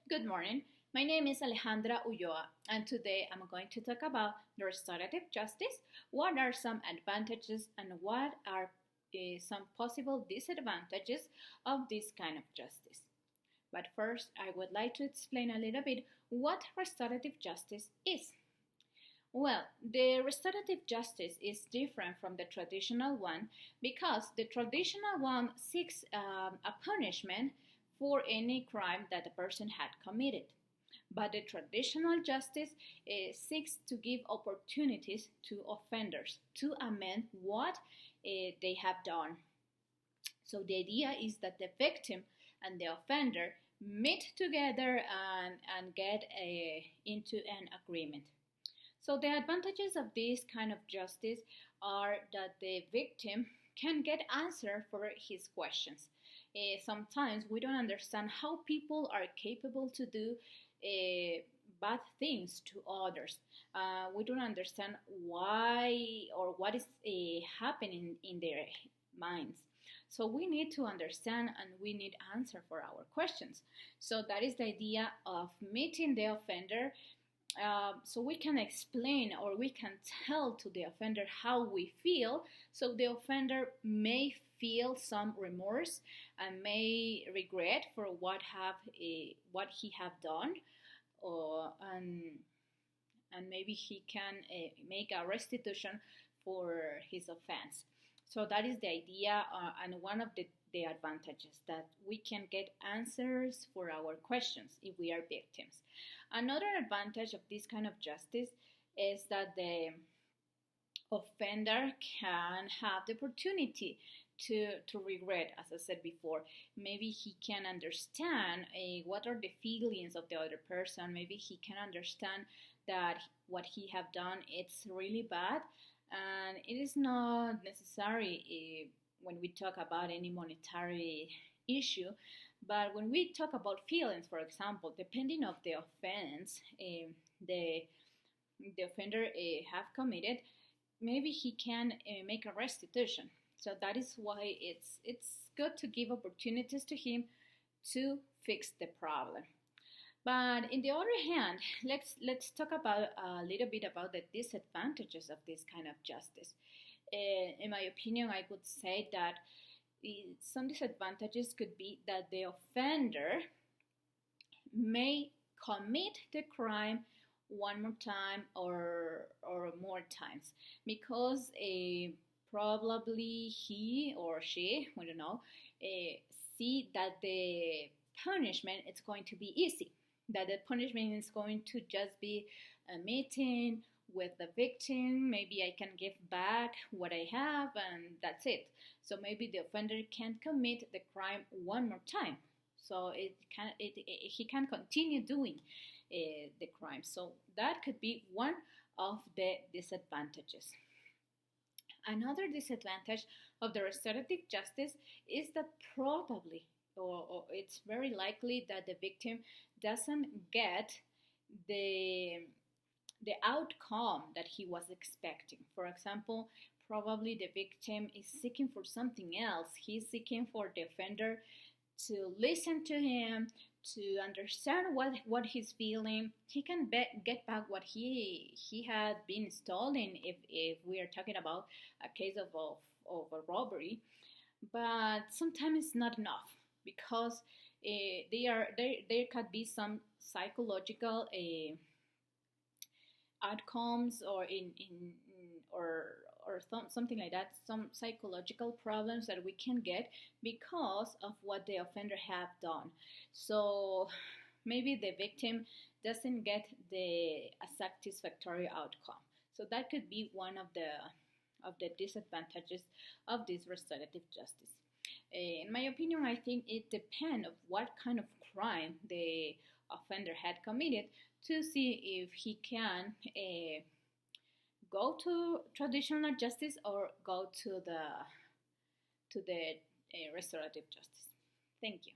Good morning. My name is Alejandra Ulloa, and today I'm going to talk about the restorative justice. What are some advantages and what are some possible disadvantages of this kind of justice? But first, I would like to explain a little bit what restorative justice is. Well, the restorative justice is different from the traditional one because the traditional one seeks a punishment for any crime that the person had committed. But the traditional justice seeks to give opportunities to offenders to amend what they have done. So the idea is that the victim and the offender meet together and get into an agreement. So the advantages of this kind of justice are that the victim can get answer for his questions. Sometimes we don't understand how people are capable to do bad things to others. We don't understand why or what is happening in their minds. So we need to understand and we need answer for our questions. So that is the idea of meeting the offender so we can explain or we can tell to the offender how we feel, so the offender may feel some remorse and may regret for what he have done, and maybe he can make a restitution for his offense. So that is the idea, and one of the advantages that we can get answers for our questions if we are victims. Another advantage of this kind of justice is that the offender can have the opportunity to regret, as I said before. Maybe he can understand what are the feelings of the other person. Maybe he can understand that what he have done it's really bad, and it is not necessary when we talk about any monetary issue. But when we talk about feelings, for example, depending of the offense the offender have committed, maybe he can make a restitution. So that is why it's good to give opportunities to him to fix the problem. But in the other hand, let's talk about a little bit about the disadvantages of this kind of justice. In my opinion, I would say that some disadvantages could be that the offender may commit the crime one more time or more times because probably he or she, we don't know, see that the punishment is going to be easy, that the punishment is going to just be a meeting with the victim. Maybe I can give back what I have and that's it. So maybe the offender can't commit the crime one more time. So he can continue doing the crime. So that could be one of the disadvantages. Another disadvantage of the restorative justice is that probably or it's very likely that the victim doesn't get the outcome that he was expecting. For example, probably the victim is seeking for something else. He's seeking for the offender to listen to him, to understand what he's feeling. He can get back what he had been stolen if we are talking about a case of a robbery. But sometimes it's not enough because there could be some psychological outcomes or something like that, some psychological problems that we can get because of what the offender have done. So maybe the victim doesn't get a satisfactory outcome. So that could be one of the disadvantages of this restorative justice. In my opinion, I think it depends of what kind of crime the offender had committed to see if he can go to traditional justice or go to the restorative justice. Thank you.